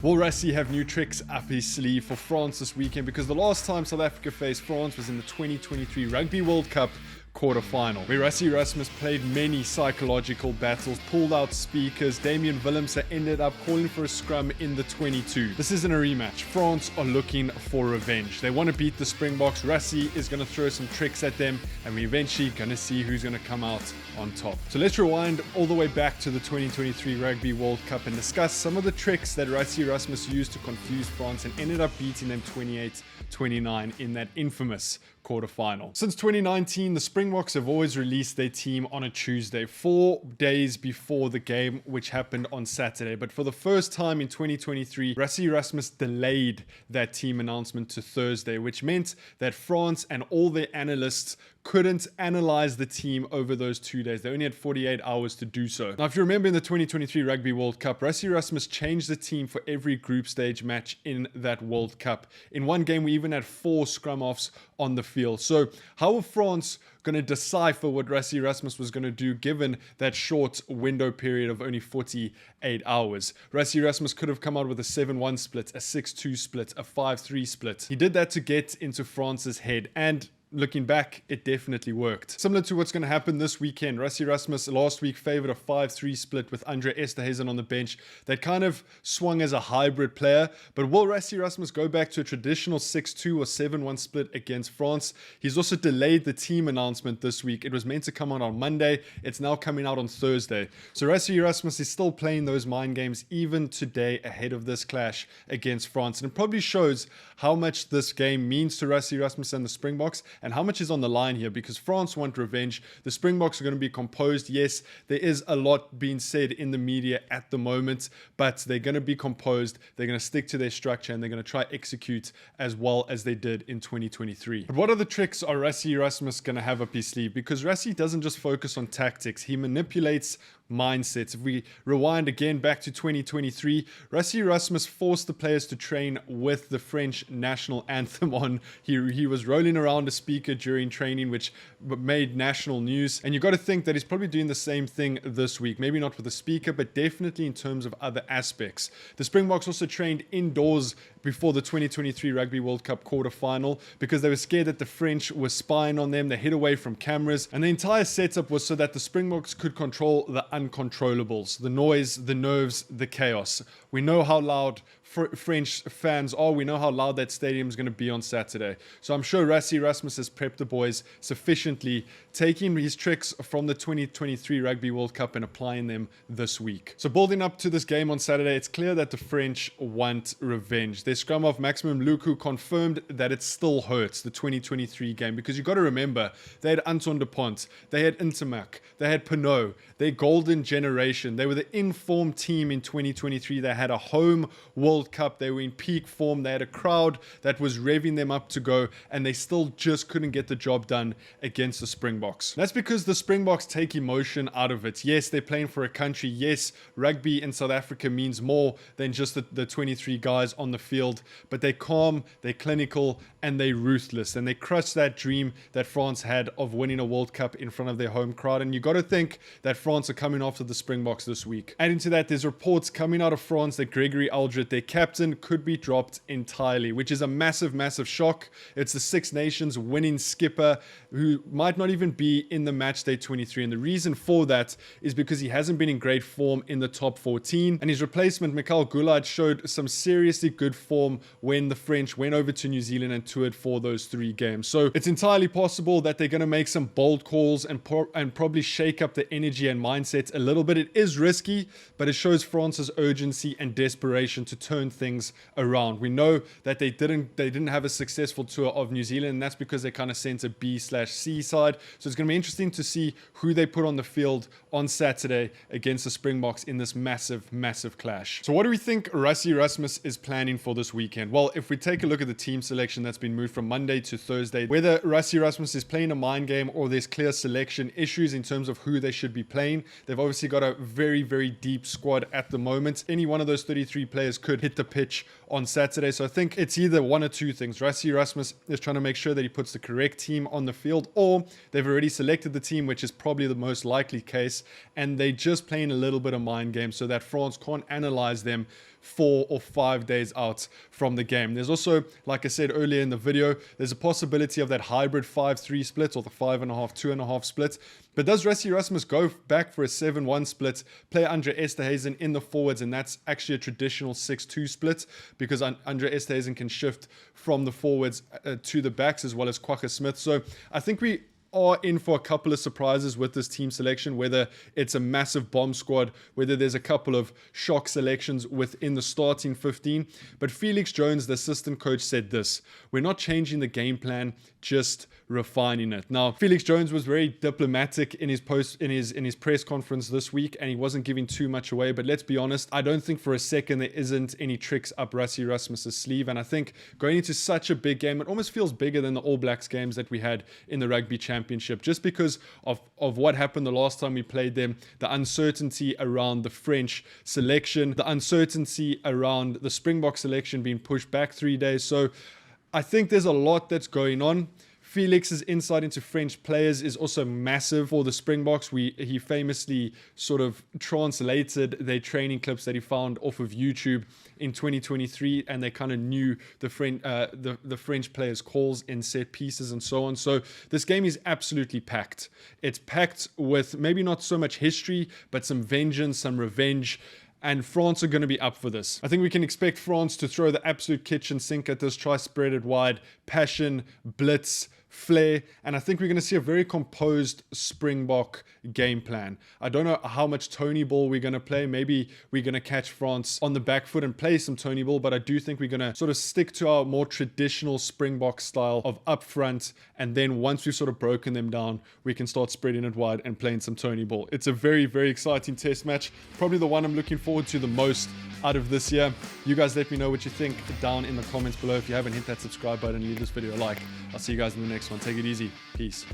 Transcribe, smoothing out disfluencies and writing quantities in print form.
Will Rassie have new tricks up his sleeve for France this weekend? Because the last time South Africa faced France was in the 2023 Rugby World Cup quarterfinal, where Rassie Erasmus played many psychological battles, pulled out speakers. Damian Willemse ended up calling for a scrum in the 22. This isn't a rematch. France are looking for revenge. They want to beat the Springboks. Rassie is going to throw some tricks at them, and we're eventually going to see who's going to come out on top. So let's rewind all the way back to the 2023 Rugby World Cup and discuss some of the tricks that Rassie Erasmus used to confuse France and ended up beating them 28-29 in that infamous quarterfinal. Since 2019, the Springboks have always released their team on a Tuesday, 4 days before the game, which happened on Saturday. But for the first time in 2023, Rassie Erasmus delayed that team announcement to Thursday, which meant that France and all their analysts couldn't analyze the team over those 2 days. They only had 48 hours to do so. Now, if you remember in the 2023 Rugby World Cup, Rassie Erasmus changed the team for every group stage match in that World Cup. In one game, we even had 4 scrum-offs on the field. So how are France going to decipher what Rassie Erasmus was going to do given that short window period of only 48 hours? Rassie Erasmus could have come out with a 7-1 split, a 6-2 split, a 5-3 split. He did that to get into France's head, and looking back, it definitely worked. Similar to what's going to happen this weekend, Rassie Erasmus last week favored a 5-3 split with Andre Esterhuizen on the bench. That kind of swung as a hybrid player, but will Rassie Erasmus go back to a traditional 6-2 or 7-1 split against France? He's also delayed the team announcement this week. It was meant to come out on Monday. It's now coming out on Thursday. So Rassie Erasmus is still playing those mind games even today ahead of this clash against France. And it probably shows how much this game means to Rassie Erasmus and the Springboks, and how much is on the line here, because France want revenge. The Springboks are going to be composed. Yes, there is a lot being said in the media at the moment, but they're going to be composed. They're going to stick to their structure, and they're going to try execute as well as they did in 2023. But what other tricks are Rassie Erasmus going to have up his sleeve? Because Rassie doesn't just focus on tactics. He manipulates mindsets. If we rewind again back to 2023, Rassie Erasmus forced the players to train with the French national anthem on. He was rolling around a speaker during training, which made national news. And you got to think that he's probably doing the same thing this week. Maybe not with the speaker, but definitely in terms of other aspects. The Springboks also trained indoors before the 2023 Rugby World Cup quarterfinal because they were scared that the French were spying on them. They hid away from cameras, and the entire setup was so that the Springboks could control the uncontrollables, the noise, the nerves, the chaos. We know how loud French fans are. We know how loud that stadium is going to be on Saturday. So I'm sure Rassie Erasmus has prepped the boys sufficiently, taking his tricks from the 2023 Rugby World Cup and applying them this week. So building up to this game on Saturday, it's clear that the French want revenge. Their scrum half Maximum Luku confirmed that it still hurts, the 2023 game, because you got to remember, they had Anton de Pont, they had Intermac, they had Pinot, their golden generation. They were the informed team in 2023. They had a home World Cup. They were in peak form. They had a crowd that was revving them up to go, and they still just couldn't get the job done against the Springboks. That's because the Springboks take emotion out of it. Yes, they're playing for a country. Yes, rugby in South Africa means more than just the 23 guys on the field, but they're calm, they're clinical, and they're ruthless, and they crush that dream that France had of winning a World Cup in front of their home crowd. And you got to think that France are coming after the Springboks this week. Adding to that, there's reports coming out of France that Gregory Aldred, their captain, could be dropped entirely, which is a massive, massive shock. It's the Six Nations winning skipper who might not even be in the match day 23. And the reason for that is because he hasn't been in great form in the top 14. And his replacement, Michael Goulart, showed some seriously good form when the French went over to New Zealand and toured for those 3 games. So it's entirely possible that they're going to make some bold calls and probably shake up the energy and mindset a little bit. It is risky, but it shows France's urgency and desperation to turn things around. We know that they didn't have a successful tour of New Zealand, and that's because they kind of sent a B/C side. So it's going to be interesting to see who they put on the field on Saturday against the Springboks in this massive, massive clash. So what do we think Rassie Erasmus is planning for this weekend? Well, if we take a look at the team selection that's been moved from Monday to Thursday, whether Rassie Erasmus is playing a mind game or there's clear selection issues in terms of who they should be playing, they've obviously got a very, very deep squad at the moment. Any one of those 33 players could hit the pitch on Saturday. So I think it's either one or two things. Rassie Erasmus is trying to make sure that he puts the correct team on the field, or they've already selected the team, which is probably the most likely case, and they just playing a little bit of mind game so that France can't analyze them 4 or 5 days out from the game. There's also, like I said earlier in the video, there's a possibility of that hybrid 5-3 split or the 5.5, 2.5 split. But does Rassie Rasmus go back for a 7-1 split, play Andre Esterhuizen in the forwards, and that's actually a traditional 6-2 split because Andre Esterhuizen can shift from the forwards to the backs as well as Kwagga Smith. So I think we are in for a couple of surprises with this team selection, whether it's a massive bomb squad, whether there's a couple of shock selections within the starting 15. But Felix Jones, the assistant coach, said this: we're not changing the game plan, just refining it. Now, Felix Jones was very diplomatic in his press conference this week, and he wasn't giving too much away. But let's be honest, I don't think for a second there isn't any tricks up Rassie Rasmus's sleeve. And I think going into such a big game, it almost feels bigger than the All Blacks games that we had in the Rugby Championship, just because of what happened the last time we played them, the uncertainty around the French selection, the uncertainty around the Springbok selection being pushed back 3 days. So I think there's a lot that's going on. Felix's insight into French players is also massive for the Springboks. He famously sort of translated their training clips that he found off of YouTube in 2023, and they kind of knew the French players' calls in set pieces and so on. So this game is absolutely packed. It's packed with maybe not so much history, but some vengeance, some revenge. And France are going to be up for this. I think we can expect France to throw the absolute kitchen sink at this, try spread it wide, passion, blitz, flair, and I think we're going to see a very composed Springbok game plan. I don't know how much Tony ball we're going to play. Maybe we're going to catch France on the back foot and play some Tony ball, but I do think we're going to sort of stick to our more traditional Springbok style of up front, and then once we've sort of broken them down, we can start spreading it wide and playing some Tony ball. It's a very, very exciting test match. Probably the one I'm looking forward to the most out of this year. You guys let me know what you think down in the comments below. If you haven't hit that subscribe button, leave this video a like. I'll see you guys in the next one. Take it easy. Peace.